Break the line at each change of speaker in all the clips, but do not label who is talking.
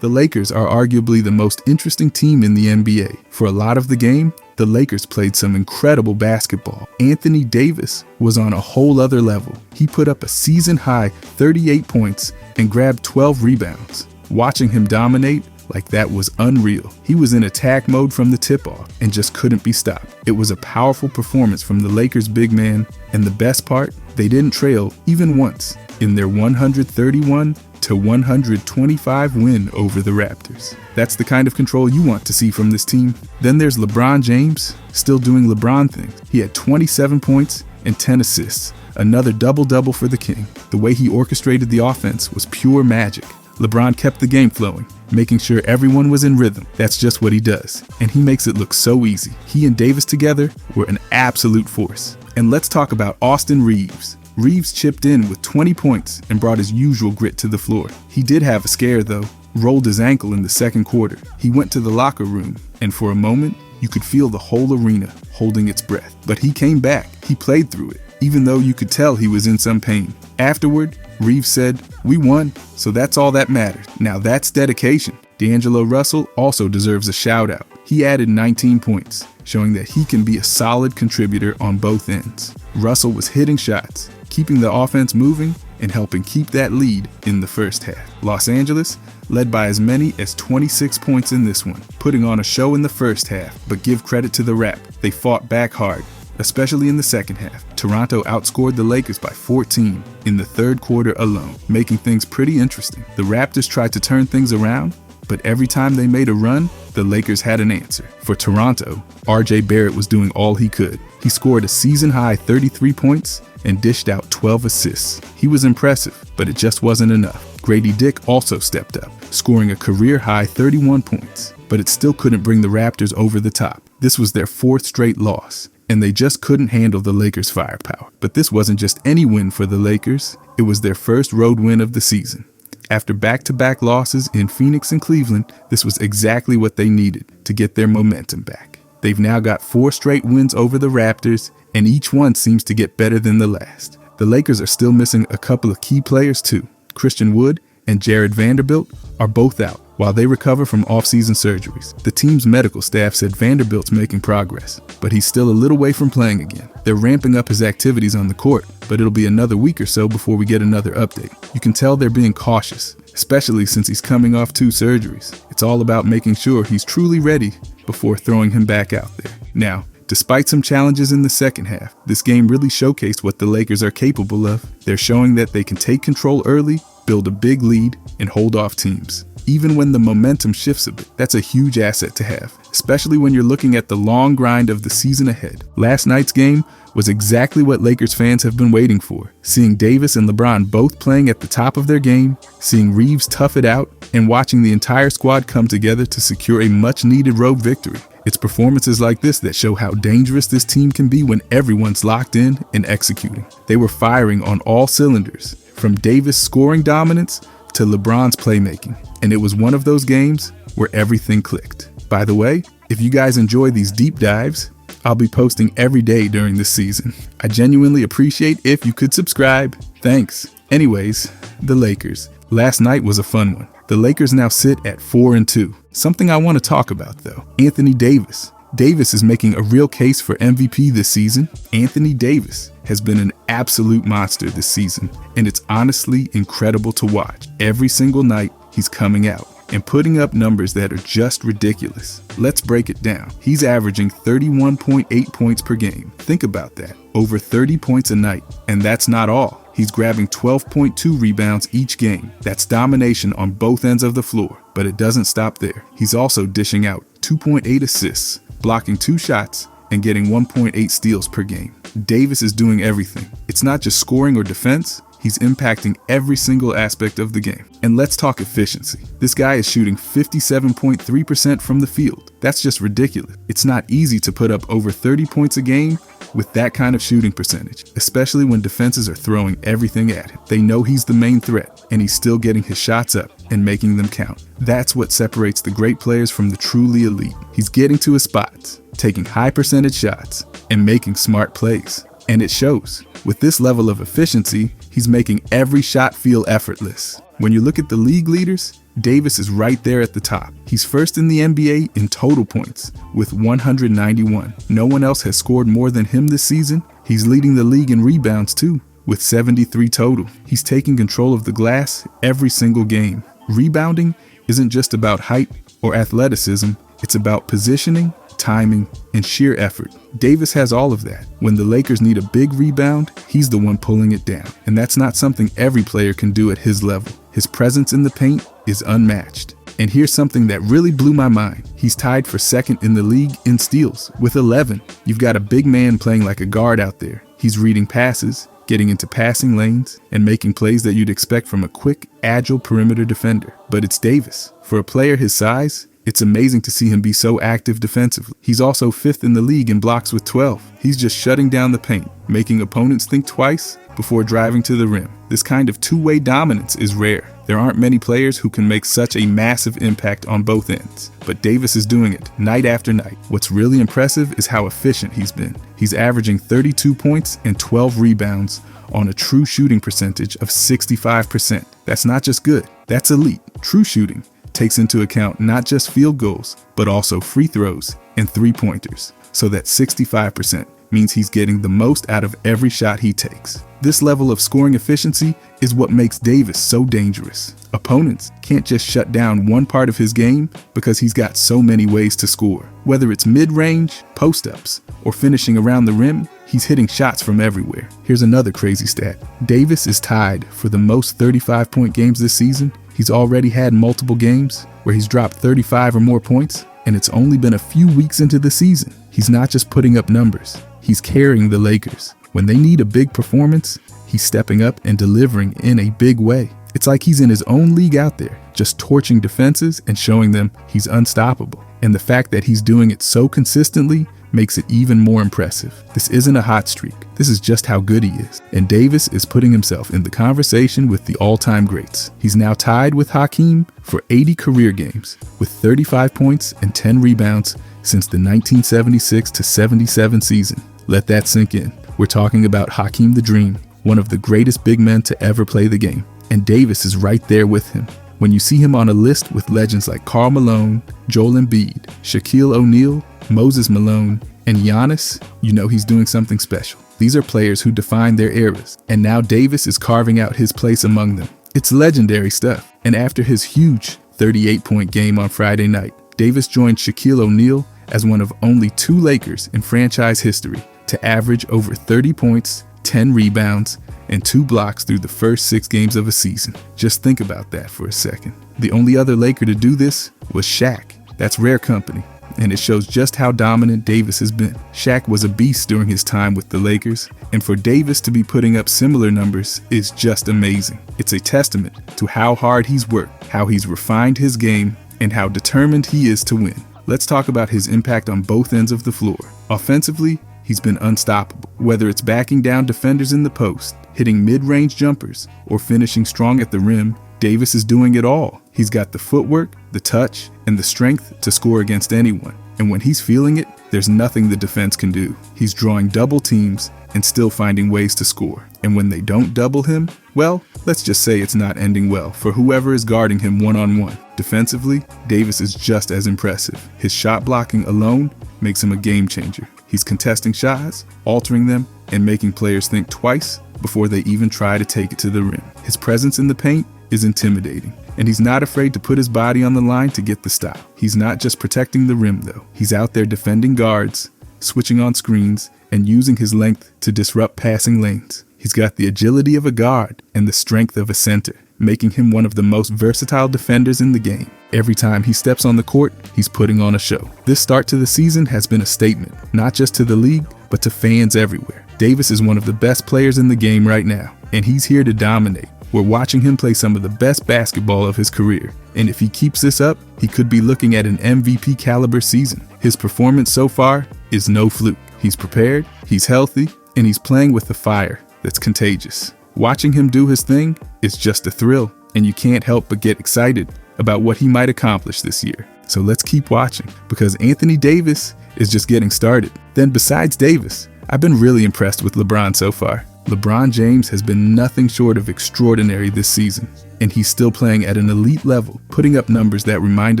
The Lakers are arguably the most interesting team in the NBA. For a lot of the game, the Lakers played some incredible basketball. Anthony Davis was on a whole other level. He put up a season-high 38 points and grabbed 12 rebounds. Watching him dominate like that was unreal. He was in attack mode from the tip-off and just couldn't be stopped. It was a powerful performance from the Lakers' big man, and the best part, they didn't trail even once in their 131-125 win over the Raptors. That's the kind of control you want to see from this team. Then there's LeBron James, still doing LeBron things. He had 27 points and 10 assists, another double-double for the King. The way he orchestrated the offense was pure magic. LeBron kept the game flowing, making sure everyone was in rhythm. That's just what he does, and he makes it look so easy. He and Davis together were an absolute force. And let's talk about Austin Reeves. Reeves chipped in with 20 points and brought his usual grit to the floor. He did have a scare though, rolled his ankle in the second quarter. He went to the locker room, and for a moment, you could feel the whole arena holding its breath. But he came back, he played through it, even though you could tell he was in some pain. Afterward, Reeves said, "We won, so that's all that matters." Now that's dedication. D'Angelo Russell also deserves a shout out. He added 19 points, showing that he can be a solid contributor on both ends. Russell was hitting shots, keeping the offense moving, and helping keep that lead in the first half. Los Angeles led by as many as 26 points in this one, putting on a show in the first half, but give credit to the Rap. They fought back hard, especially in the second half. Toronto outscored the Lakers by 14 in the third quarter alone, making things pretty interesting. The Raptors tried to turn things around, but every time they made a run, the Lakers had an answer. For Toronto, RJ Barrett was doing all he could. He scored a season-high 33 points and dished out 12 assists. He was impressive, but it just wasn't enough. Grady Dick also stepped up, scoring a career-high 31 points, but it still couldn't bring the Raptors over the top. This was their fourth straight loss, and they just couldn't handle the Lakers' firepower. But this wasn't just any win for the Lakers, it was their first road win of the season. After back-to-back losses in Phoenix and Cleveland, this was exactly what they needed to get their momentum back. They've now got 4 straight wins over the Raptors, and each one seems to get better than the last. The Lakers are still missing a couple of key players too. Christian Wood and Jared Vanderbilt are both out while they recover from off-season surgeries. The team's medical staff said Vanderbilt's making progress, but he's still a little way from playing again. They're ramping up his activities on the court, but it'll be another week or so before we get another update. You can tell they're being cautious, especially since he's coming off 2 surgeries. It's all about making sure he's truly ready before throwing him back out there. Now, despite some challenges in the second half, this game really showcased what the Lakers are capable of. They're showing that they can take control early, build a big lead, and hold off teams. Even when the momentum shifts a bit, that's a huge asset to have, especially when you're looking at the long grind of the season ahead. Last night's game was exactly what Lakers fans have been waiting for. Seeing Davis and LeBron both playing at the top of their game, seeing Reeves tough it out, and watching the entire squad come together to secure a much-needed road victory. It's performances like this that show how dangerous this team can be when everyone's locked in and executing. They were firing on all cylinders, from Davis' scoring dominance to LeBron's playmaking, and it was one of those games where everything clicked. By the way, if you guys enjoy these deep dives, I'll be posting every day during this season. I genuinely appreciate if you could subscribe. Thanks. Anyways, the Lakers. Last night was a fun one. The Lakers now sit at 4-2. Something I want to talk about though, Anthony Davis. Davis is making a real case for MVP this season. Anthony Davis has been an absolute monster this season, and it's honestly incredible to watch. Every single night, he's coming out and putting up numbers that are just ridiculous. Let's break it down. He's averaging 31.8 points per game. Think about that, over 30 points a night. And that's not all. He's grabbing 12.2 rebounds each game. That's domination on both ends of the floor, but it doesn't stop there. He's also dishing out 2.8 assists, blocking 2 shots, and getting 1.8 steals per game. Davis is doing everything. It's not just scoring or defense, he's impacting every single aspect of the game. And let's talk efficiency. This guy is shooting 57.3% from the field. That's just ridiculous. It's not easy to put up over 30 points a game with that kind of shooting percentage, especially when defenses are throwing everything at him. They know he's the main threat, and he's still getting his shots up and making them count. That's what separates the great players from the truly elite. He's getting to his spots, taking high percentage shots, and making smart plays. And it shows. With this level of efficiency, he's making every shot feel effortless. When you look at the league leaders, Davis is right there at the top. He's first in the NBA in total points with 191. No one else has scored more than him this season. He's leading the league in rebounds too, with 73 total. He's taking control of the glass every single game. Rebounding isn't just about height or athleticism, it's about positioning, timing, and sheer effort. Davis has all of that. When the Lakers need a big rebound, he's the one pulling it down. And that's not something every player can do at his level. His presence in the paint is unmatched. And here's something that really blew my mind. He's tied for second in the league in steals with 11. You've got a big man playing like a guard out there. He's reading passes, getting into passing lanes, and making plays that you'd expect from a quick, agile perimeter defender. But it's Davis. For a player his size, it's amazing to see him be so active defensively. He's also fifth in the league in blocks with 12. He's just shutting down the paint, making opponents think twice before driving to the rim. This kind of two-way dominance is rare. There aren't many players who can make such a massive impact on both ends, but Davis is doing it night after night. What's really impressive is how efficient he's been. He's averaging 32 points and 12 rebounds on a true shooting percentage of 65%. That's not just good, that's elite. True shooting takes into account not just field goals, but also free throws and three-pointers. So that 65% means he's getting the most out of every shot he takes. This level of scoring efficiency is what makes Davis so dangerous. Opponents can't just shut down one part of his game because he's got so many ways to score. Whether it's mid-range, post-ups, or finishing around the rim, he's hitting shots from everywhere. Here's another crazy stat. Davis is tied for the most 35-point games this season. He's already had multiple games where he's dropped 35 or more points, and it's only been a few weeks into the season. He's not just putting up numbers, he's carrying the Lakers. When they need a big performance, he's stepping up and delivering in a big way. It's like he's in his own league out there, just torching defenses and showing them he's unstoppable. And the fact that he's doing it so consistently makes it even more impressive. This isn't a hot streak. This is just how good he is. And Davis is putting himself in the conversation with the all-time greats. He's now tied with Hakeem for 80 career games, with 35 points and 10 rebounds since the 1976-77 season. Let that sink in. We're talking about Hakeem the Dream, one of the greatest big men to ever play the game. And Davis is right there with him. When you see him on a list with legends like Karl Malone, Joel Embiid, Shaquille O'Neal, Moses Malone, and Giannis, you know he's doing something special. These are players who defined their eras, and now Davis is carving out his place among them. It's legendary stuff. And after his huge 38-point game on Friday night, Davis joined Shaquille O'Neal as one of only 2 Lakers in franchise history to average over 30 points, 10 rebounds, and 2 blocks through the first 6 games of a season. Just think about that for a second. The only other Laker to do this was Shaq. That's rare company, and it shows just how dominant Davis has been. Shaq was a beast during his time with the Lakers, and for Davis to be putting up similar numbers is just amazing. It's a testament to how hard he's worked, how he's refined his game, and how determined he is to win. Let's talk about his impact on both ends of the floor. Offensively, he's been unstoppable. Whether it's backing down defenders in the post, hitting mid-range jumpers, or finishing strong at the rim, Davis is doing it all. He's got the footwork, the touch, and the strength to score against anyone. And when he's feeling it, there's nothing the defense can do. He's drawing double teams and still finding ways to score. And when they don't double him, well, let's just say it's not ending well for whoever is guarding him one-on-one. Defensively, Davis is just as impressive. His shot blocking alone makes him a game changer. He's contesting shots, altering them, and making players think twice before they even try to take it to the rim. His presence in the paint is intimidating, and he's not afraid to put his body on the line to get the stop. He's not just protecting the rim though. He's out there defending guards, switching on screens, and using his length to disrupt passing lanes. He's got the agility of a guard and the strength of a center, making him one of the most versatile defenders in the game. Every time he steps on the court, he's putting on a show. This start to the season has been a statement, not just to the league, but to fans everywhere. Davis is one of the best players in the game right now, and he's here to dominate. We're watching him play some of the best basketball of his career, and if he keeps this up, he could be looking at an MVP caliber season. His performance so far is no fluke. He's prepared, he's healthy, and he's playing with a fire that's contagious. Watching him do his thing is just a thrill, and you can't help but get excited about what he might accomplish this year. So let's keep watching, because Anthony Davis is just getting started. Then besides Davis, I've been really impressed with LeBron so far. LeBron James has been nothing short of extraordinary this season. and he's still playing at an elite level, putting up numbers that remind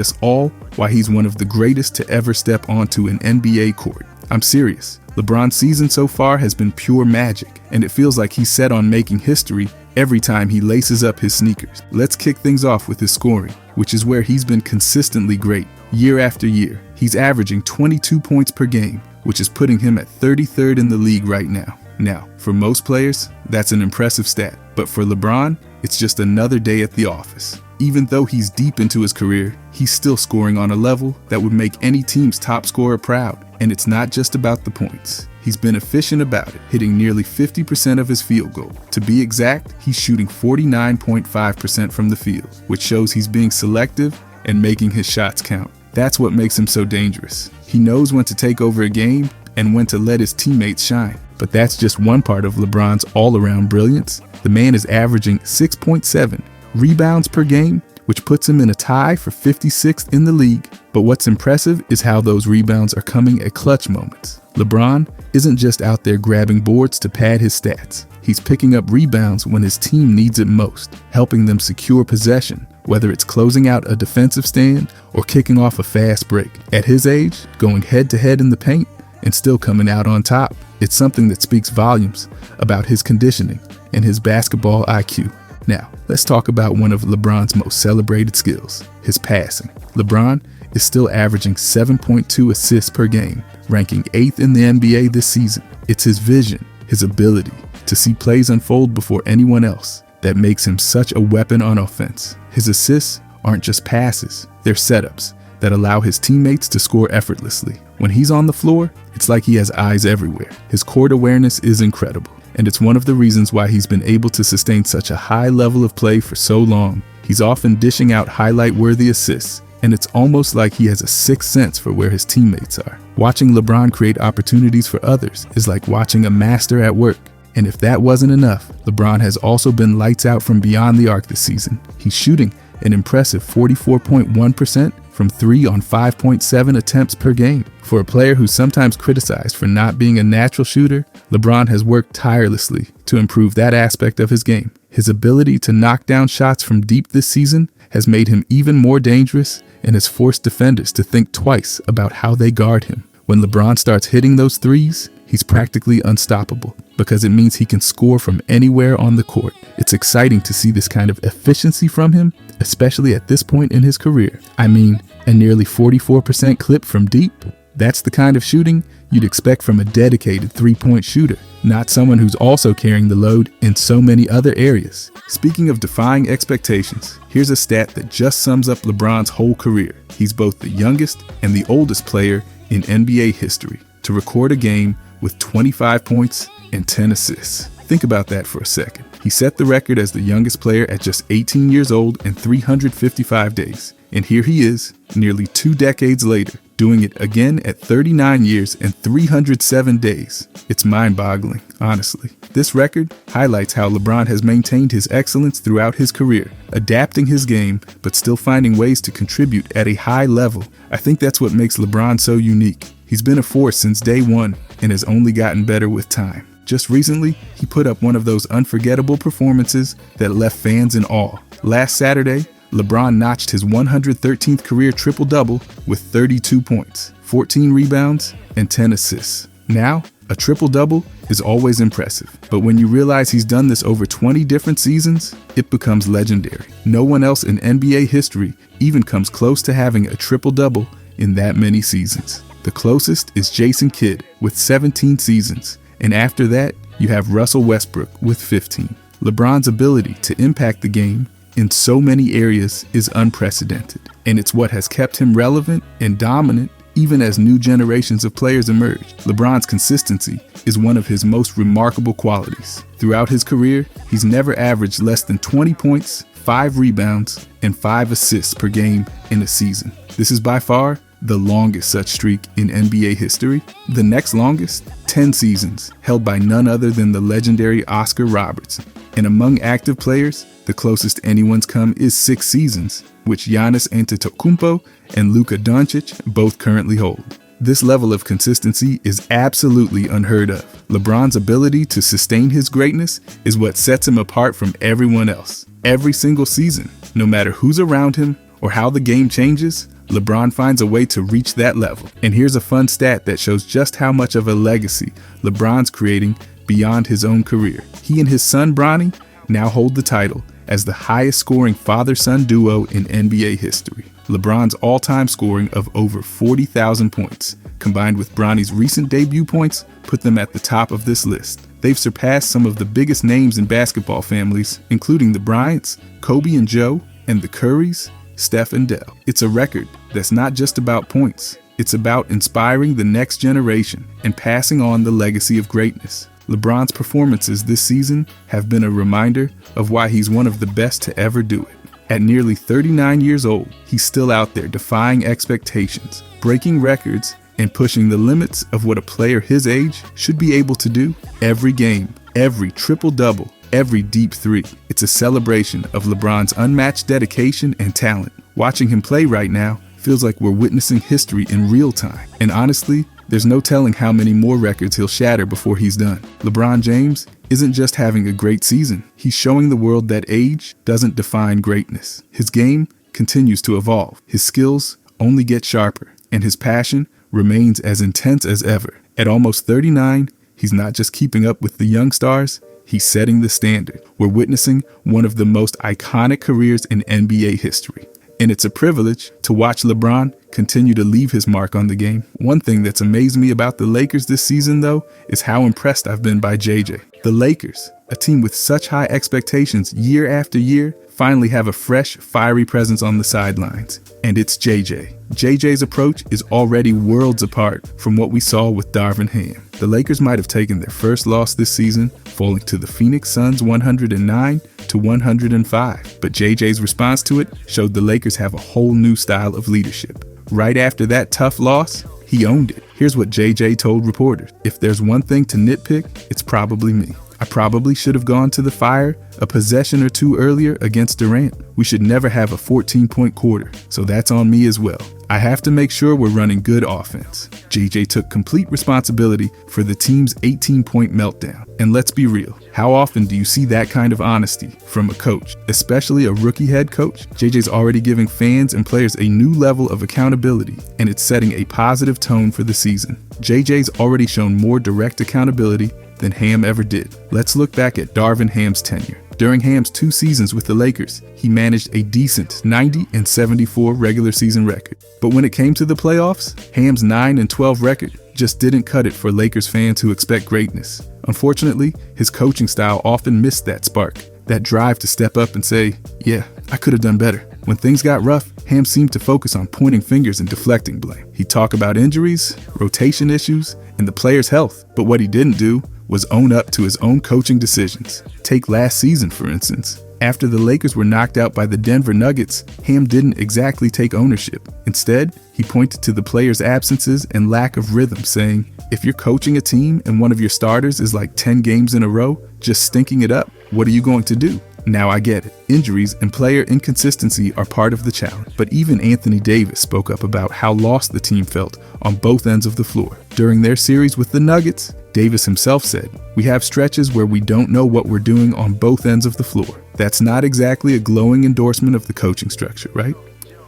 us all why he's one of the greatest to ever step onto an NBA court. I'm serious. LeBron's season so far has been pure magic, and it feels like he's set on making history every time he laces up his sneakers. Let's kick things off with his scoring, which is where he's been consistently great. Year after year, he's averaging 22 points per game, which is putting him at 33rd in the league right now. Now, for most players, that's an impressive stat, but for LeBron, it's just another day at the office. Even though he's deep into his career, he's still scoring on a level that would make any team's top scorer proud. And it's not just about the points. He's been efficient about it, hitting nearly 50% of his field goal. To be exact, he's shooting 49.5% from the field, which shows he's being selective and making his shots count. That's what makes him so dangerous. He knows when to take over a game and when to let his teammates shine. But that's just one part of LeBron's all-around brilliance. The man is averaging 6.7 rebounds per game, which puts him in a tie for 56th in the league. But what's impressive is how those rebounds are coming at clutch moments. LeBron isn't just out there grabbing boards to pad his stats. He's picking up rebounds when his team needs it most, helping them secure possession, whether it's closing out a defensive stand or kicking off a fast break. At his age, going head-to-head in the paint and still coming out on top, it's something that speaks volumes about his conditioning and his basketball IQ. Now, let's talk about one of LeBron's most celebrated skills, his passing. LeBron is still averaging 7.2 assists per game, ranking 8th in the NBA this season. It's his vision, his ability to see plays unfold before anyone else that makes him such a weapon on offense. His assists aren't just passes, they're setups that allow his teammates to score effortlessly. When he's on the floor, it's like he has eyes everywhere. His court awareness is incredible, and it's one of the reasons why he's been able to sustain such a high level of play for so long. He's often dishing out highlight-worthy assists, and it's almost like he has a sixth sense for where his teammates are. Watching LeBron create opportunities for others is like watching a master at work. And if that wasn't enough, LeBron has also been lights out from beyond the arc this season. He's shooting an impressive 44.1% from 3 on 5.7 attempts per game. For a player who's sometimes criticized for not being a natural shooter, LeBron has worked tirelessly to improve that aspect of his game. His ability to knock down shots from deep this season has made him even more dangerous and has forced defenders to think twice about how they guard him. When LeBron starts hitting those threes, he's practically unstoppable because it means he can score from anywhere on the court. It's exciting to see this kind of efficiency from him, especially at this point in his career. I mean, a nearly 44% clip from deep? That's the kind of shooting you'd expect from a dedicated three-point shooter, not someone who's also carrying the load in so many other areas. Speaking of defying expectations, here's a stat that just sums up LeBron's whole career. He's both the youngest and the oldest player in NBA history to record a game with 25 points and 10 assists. Think about that for a second. He set the record as the youngest player at just 18 years old and 355 days. And here he is, nearly 2 decades later, doing it again at 39 years and 307 days. It's mind-boggling, honestly. This record highlights how LeBron has maintained his excellence throughout his career, adapting his game, but still finding ways to contribute at a high level. I think that's what makes LeBron so unique. He's been a force since day one and has only gotten better with time. Just recently, he put up one of those unforgettable performances that left fans in awe. Last Saturday, LeBron notched his 113th career triple-double with 32 points, 14 rebounds, and 10 assists. Now, a triple-double is always impressive, but when you realize he's done this over 20 different seasons, it becomes legendary. No one else in NBA history even comes close to having a triple-double in that many seasons. The closest is Jason Kidd with 17 seasons, and after that, you have Russell Westbrook with 15. LeBron's ability to impact the game in so many areas is unprecedented, and it's what has kept him relevant and dominant even as new generations of players emerge. LeBron's consistency is one of his most remarkable qualities. Throughout his career, he's never averaged less than 20 points, 5 rebounds, and 5 assists per game in a season. This is by far the longest such streak in NBA history. The next longest, 10 seasons, held by none other than the legendary Oscar Robertson. And among active players, the closest anyone's come is 6 seasons, which Giannis Antetokounmpo and Luka Doncic both currently hold. This level of consistency is absolutely unheard of. LeBron's ability to sustain his greatness is what sets him apart from everyone else. Every single season, no matter who's around him or how the game changes, LeBron finds a way to reach that level. And here's a fun stat that shows just how much of a legacy LeBron's creating beyond his own career. He and his son Bronny now hold the title as the highest scoring father-son duo in NBA history. LeBron's all-time scoring of over 40,000 points, combined with Bronny's recent debut points, put them at the top of this list. They've surpassed some of the biggest names in basketball families, including the Bryants, Kobe and Joe, and the Currys, Steph and Dell. It's a record that's not just about points. It's about inspiring the next generation and passing on the legacy of greatness. LeBron's performances this season have been a reminder of why he's one of the best to ever do it. At nearly 39 years old, he's still out there defying expectations, breaking records, and pushing the limits of what a player his age should be able to do. Every game, every triple-double, every deep three. It's a celebration of LeBron's unmatched dedication and talent. Watching him play right now feels like we're witnessing history in real time. And honestly, there's no telling how many more records he'll shatter before he's done. LeBron James isn't just having a great season. He's showing the world that age doesn't define greatness. His game continues to evolve. His skills only get sharper, and his passion remains as intense as ever. At almost 39, he's not just keeping up with the young stars, he's setting the standard. We're witnessing one of the most iconic careers in NBA history. And it's a privilege to watch LeBron continue to leave his mark on the game. One thing that's amazed me about the Lakers this season, though, is how impressed I've been by JJ. The Lakers, a team with such high expectations year after year, finally have a fresh, fiery presence on the sidelines. And it's JJ. JJ's approach is already worlds apart from what we saw with Darvin Ham. The Lakers might have taken their first loss this season, falling to the Phoenix Suns 109-105. But JJ's response to it showed the Lakers have a whole new style of leadership. Right after that tough loss, he owned it. Here's what JJ told reporters. If there's one thing to nitpick, it's probably me. I probably should have gone to the fire a possession or two earlier against Durant. We should never have a 14-point quarter, so that's on me as well. I have to make sure we're running good offense. JJ took complete responsibility for the team's 18-point meltdown. And let's be real, how often do you see that kind of honesty from a coach, especially a rookie head coach? JJ's already giving fans and players a new level of accountability, and it's setting a positive tone for the season. JJ's already shown more direct accountability than Ham ever did. Let's look back at Darvin Ham's tenure. During Ham's 2 seasons with the Lakers, he managed a decent 90-74 regular season record. But when it came to the playoffs, Ham's 9-12 record just didn't cut it for Lakers fans who expect greatness. Unfortunately, his coaching style often missed that spark, that drive to step up and say, yeah, I could have done better. When things got rough, Ham seemed to focus on pointing fingers and deflecting blame. He'd talk about injuries, rotation issues, and the player's health. But what he didn't do was own up to his own coaching decisions. Take last season, for instance. After the Lakers were knocked out by the Denver Nuggets, Ham didn't exactly take ownership. Instead, he pointed to the players' absences and lack of rhythm, saying, if you're coaching a team and one of your starters is like 10 games in a row, just stinking it up, what are you going to do? Now I get it. Injuries and player inconsistency are part of the challenge. But even Anthony Davis spoke up about how lost the team felt on both ends of the floor. During their series with the Nuggets, Davis himself said, we have stretches where we don't know what we're doing on both ends of the floor. That's not exactly a glowing endorsement of the coaching structure, right?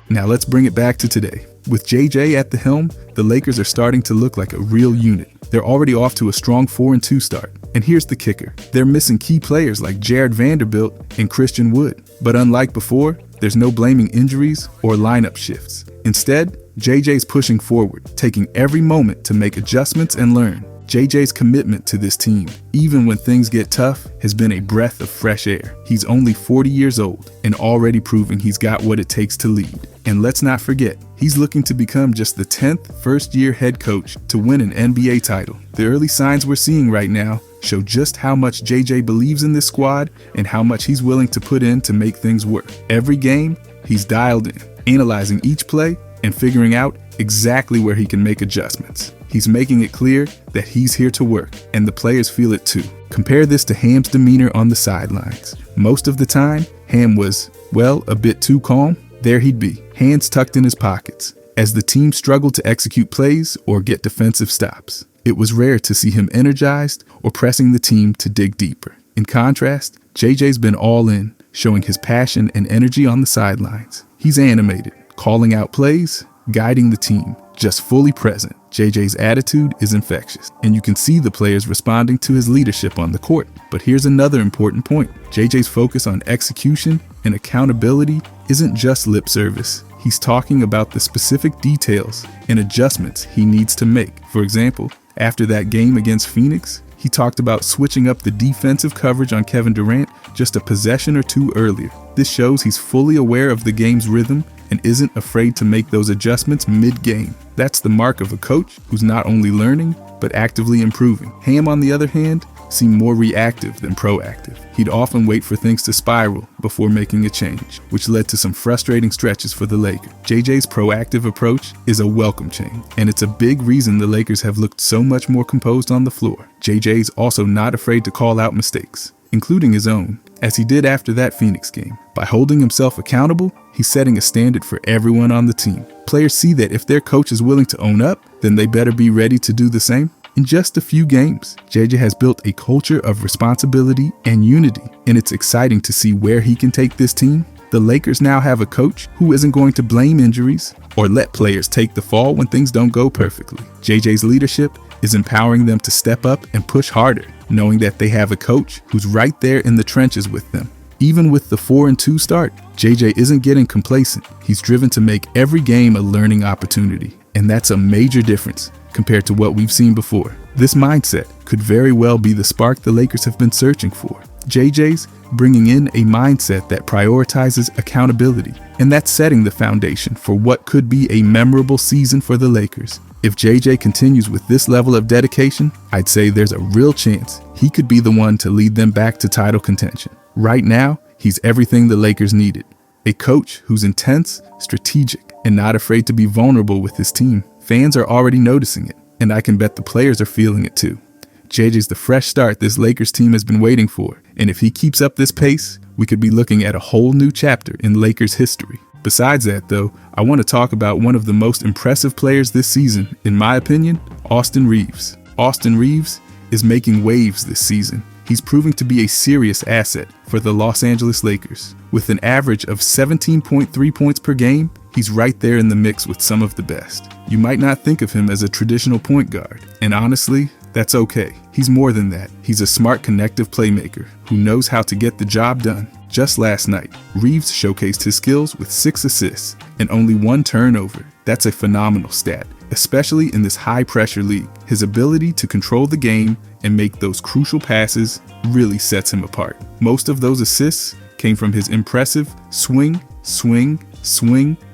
Now let's bring it back to today. With JJ at the helm, the Lakers are starting to look like a real unit. They're already off to a strong 4-2 start. And here's the kicker. They're missing key players like Jared Vanderbilt and Christian Wood. But unlike before, there's no blaming injuries or lineup shifts. Instead, JJ's pushing forward, taking every moment to make adjustments and learn. JJ's commitment to this team, even when things get tough, has been a breath of fresh air. He's only 40 years old and already proving he's got what it takes to lead. And let's not forget, he's looking to become just the 10th first-year head coach to win an NBA title. The early signs we're seeing right now show just how much JJ believes in this squad and how much he's willing to put in to make things work. Every game, he's dialed in, analyzing each play and figuring out exactly where he can make adjustments. He's making it clear that he's here to work, and the players feel it too. Compare this to Ham's demeanor on the sidelines. Most of the time, Ham was, well, a bit too calm. There he'd be, hands tucked in his pockets, as the team struggled to execute plays or get defensive stops. It was rare to see him energized or pressing the team to dig deeper. In contrast, JJ's been all in, showing his passion and energy on the sidelines. He's animated, calling out plays, guiding the team, just fully present. JJ's attitude is infectious, and you can see the players responding to his leadership on the court. But here's another important point. JJ's focus on execution and accountability isn't just lip service. He's talking about the specific details and adjustments he needs to make. For example, after that game against Phoenix, he talked about switching up the defensive coverage on Kevin Durant just a possession or two earlier. This shows he's fully aware of the game's rhythm and isn't afraid to make those adjustments mid-game. That's the mark of a coach who's not only learning, but actively improving. Ham, on the other hand, seemed more reactive than proactive. He'd often wait for things to spiral before making a change, which led to some frustrating stretches for the Lakers. JJ's proactive approach is a welcome change, and it's a big reason the Lakers have looked so much more composed on the floor. JJ's also not afraid to call out mistakes, including his own, as he did after that Phoenix game. By holding himself accountable, he's setting a standard for everyone on the team. Players see that if their coach is willing to own up, then they better be ready to do the same. In just a few games, JJ has built a culture of responsibility and unity, and it's exciting to see where he can take this team. The Lakers now have a coach who isn't going to blame injuries or let players take the fall when things don't go perfectly. JJ's leadership is empowering them to step up and push harder, knowing that they have a coach who's right there in the trenches with them. Even with the 4-2 start, JJ isn't getting complacent. He's driven to make every game a learning opportunity, and that's a major difference compared to what we've seen before. This mindset could very well be the spark the Lakers have been searching for. JJ's bringing in a mindset that prioritizes accountability, and that's setting the foundation for what could be a memorable season for the Lakers. If JJ continues with this level of dedication, I'd say there's a real chance he could be the one to lead them back to title contention. Right now, he's everything the Lakers needed. A coach who's intense, strategic, and not afraid to be vulnerable with his team. Fans are already noticing it, and I can bet the players are feeling it too. JJ's the fresh start this Lakers team has been waiting for, and if he keeps up this pace, we could be looking at a whole new chapter in Lakers history. Besides that, though, I want to talk about one of the most impressive players this season, in my opinion, Austin Reeves. Austin Reeves is making waves this season. He's proving to be a serious asset for the Los Angeles Lakers. With an average of 17.3 points per game, he's right there in the mix with some of the best. You might not think of him as a traditional point guard, and honestly, that's okay. He's more than that. He's a smart, connective playmaker who knows how to get the job done. Just last night, Reeves showcased his skills with 6 assists and only 1 turnover. That's a phenomenal stat, especially in this high-pressure league. His ability to control the game and make those crucial passes really sets him apart. Most of those assists came from his impressive swing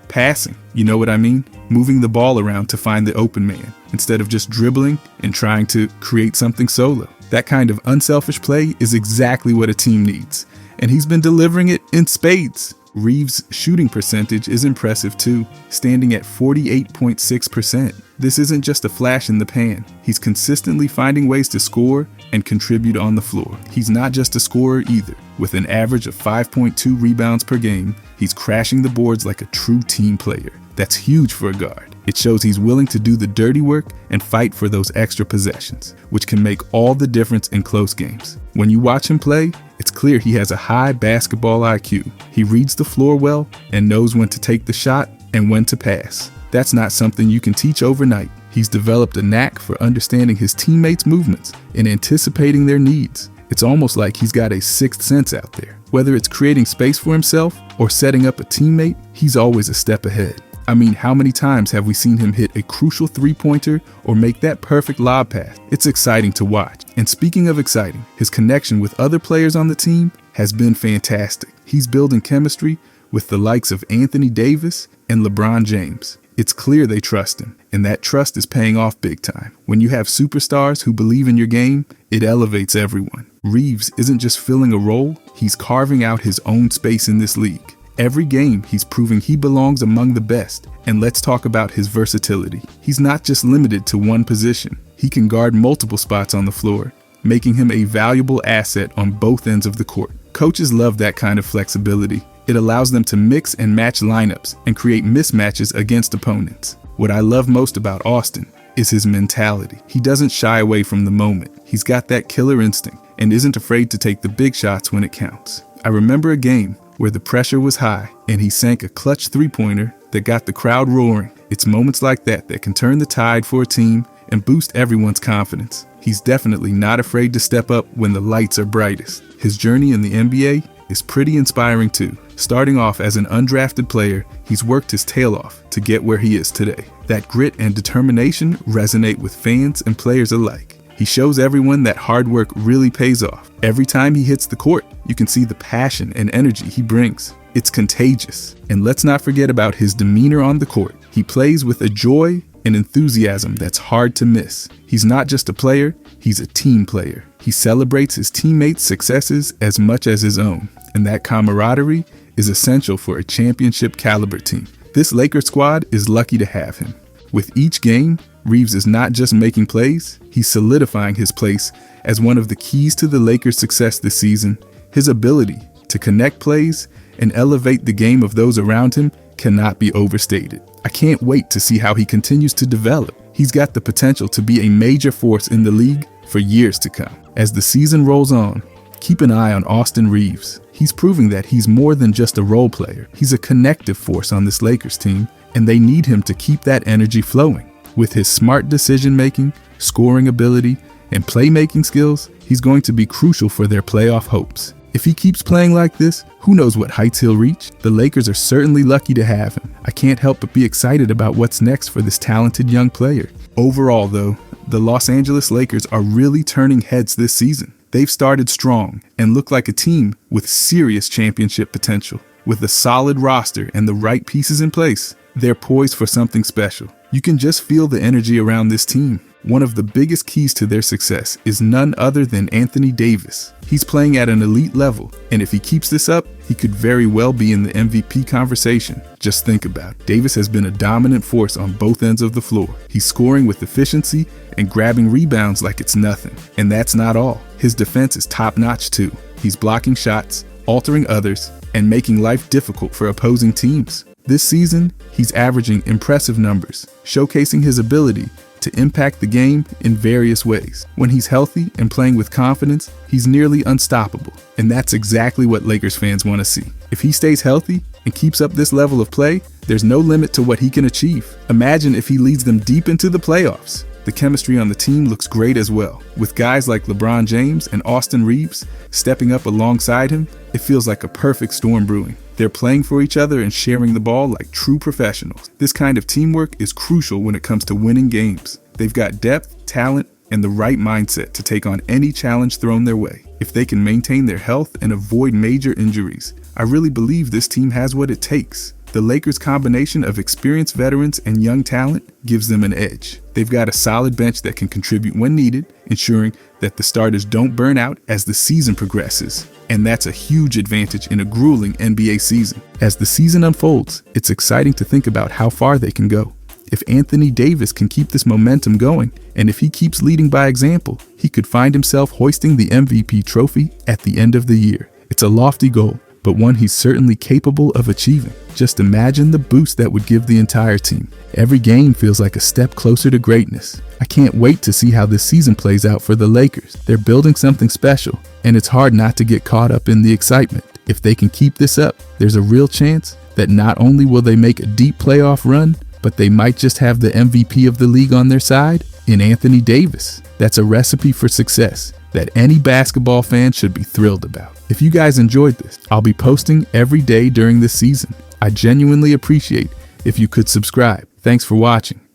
passing. You know what I mean? Moving the ball around to find the open man instead of just dribbling and trying to create something solo. That kind of unselfish play is exactly what a team needs, and he's been delivering it in spades. Reeves' shooting percentage is impressive too, standing at 48.6%. This isn't just a flash in the pan. He's consistently finding ways to score and contribute on the floor. He's not just a scorer either. With an average of 5.2 rebounds per game, he's crashing the boards like a true team player. That's huge for a guard. It shows he's willing to do the dirty work and fight for those extra possessions, which can make all the difference in close games. When you watch him play, it's clear he has a high basketball IQ. He reads the floor well and knows when to take the shot and when to pass. That's not something you can teach overnight. He's developed a knack for understanding his teammates' movements and anticipating their needs. It's almost like he's got a sixth sense out there. Whether it's creating space for himself or setting up a teammate, he's always a step ahead. I mean, how many times have we seen him hit a crucial three-pointer or make that perfect lob pass? It's exciting to watch. And speaking of exciting, his connection with other players on the team has been fantastic. He's building chemistry with the likes of Anthony Davis and LeBron James. It's clear they trust him, and that trust is paying off big time. When you have superstars who believe in your game, it elevates everyone. Reeves isn't just filling a role, he's carving out his own space in this league. Every game, he's proving he belongs among the best. And let's talk about his versatility. He's not just limited to one position. He can guard multiple spots on the floor, making him a valuable asset on both ends of the court. Coaches love that kind of flexibility. It allows them to mix and match lineups and create mismatches against opponents. What I love most about Austin is his mentality. He doesn't shy away from the moment. He's got that killer instinct and isn't afraid to take the big shots when it counts. I remember a game where the pressure was high and he sank a clutch three-pointer that got the crowd roaring. It's moments like that that can turn the tide for a team and boost everyone's confidence. He's definitely not afraid to step up when the lights are brightest. His journey in the NBA is pretty inspiring too. Starting off as an undrafted player, he's worked his tail off to get where he is today. That grit and determination resonate with fans and players alike. He shows everyone that hard work really pays off. Every time he hits the court, you can see the passion and energy he brings. It's contagious. And let's not forget about his demeanor on the court. He plays with a joy and enthusiasm that's hard to miss. He's not just a player, he's a team player. He celebrates his teammates' successes as much as his own, and that camaraderie is essential for a championship caliber team. This Lakers squad is lucky to have him. With each game, Reeves is not just making plays, he's solidifying his place as one of the keys to the Lakers' success this season. His ability to connect plays and elevate the game of those around him cannot be overstated. I can't wait to see how he continues to develop. He's got the potential to be a major force in the league for years to come. As the season rolls on, keep an eye on Austin Reeves. He's proving that he's more than just a role player. He's a connective force on this Lakers team, and they need him to keep that energy flowing. With his smart decision-making, scoring ability, and playmaking skills, he's going to be crucial for their playoff hopes. If he keeps playing like this, who knows what heights he'll reach? The Lakers are certainly lucky to have him. I can't help but be excited about what's next for this talented young player. Overall, though, the Los Angeles Lakers are really turning heads this season. They've started strong and look like a team with serious championship potential. With a solid roster and the right pieces in place, they're poised for something special. You can just feel the energy around this team. One of the biggest keys to their success is none other than Anthony Davis. He's playing at an elite level, and if he keeps this up, he could very well be in the MVP conversation. Just think about it. Davis has been a dominant force on both ends of the floor. He's scoring with efficiency and grabbing rebounds like it's nothing. And that's not all. His defense is top-notch too. He's blocking shots, altering others, and making life difficult for opposing teams. This season, he's averaging impressive numbers, showcasing his ability to impact the game in various ways. When he's healthy and playing with confidence, he's nearly unstoppable. And that's exactly what Lakers fans want to see. If he stays healthy and keeps up this level of play, there's no limit to what he can achieve. Imagine if he leads them deep into the playoffs. The chemistry on the team looks great as well. With guys like LeBron James and Austin Reeves stepping up alongside him, it feels like a perfect storm brewing. They're playing for each other and sharing the ball like true professionals. This kind of teamwork is crucial when it comes to winning games. They've got depth, talent, and the right mindset to take on any challenge thrown their way. If they can maintain their health and avoid major injuries, I really believe this team has what it takes. The Lakers' combination of experienced veterans and young talent gives them an edge. They've got a solid bench that can contribute when needed, ensuring that the starters don't burn out as the season progresses. And that's a huge advantage in a grueling NBA season. As the season unfolds, it's exciting to think about how far they can go. If Anthony Davis can keep this momentum going, and if he keeps leading by example, he could find himself hoisting the MVP trophy at the end of the year. It's a lofty goal, but one he's certainly capable of achieving. Just imagine the boost that would give the entire team. Every game feels like a step closer to greatness. I can't wait to see how this season plays out for the Lakers. They're building something special, and it's hard not to get caught up in the excitement. If they can keep this up, there's a real chance that not only will they make a deep playoff run, but they might just have the MVP of the league on their side in Anthony Davis. That's a recipe for success that any basketball fan should be thrilled about. If you guys enjoyed this, I'll be posting every day during this season. I genuinely appreciate if you could subscribe. Thanks for watching.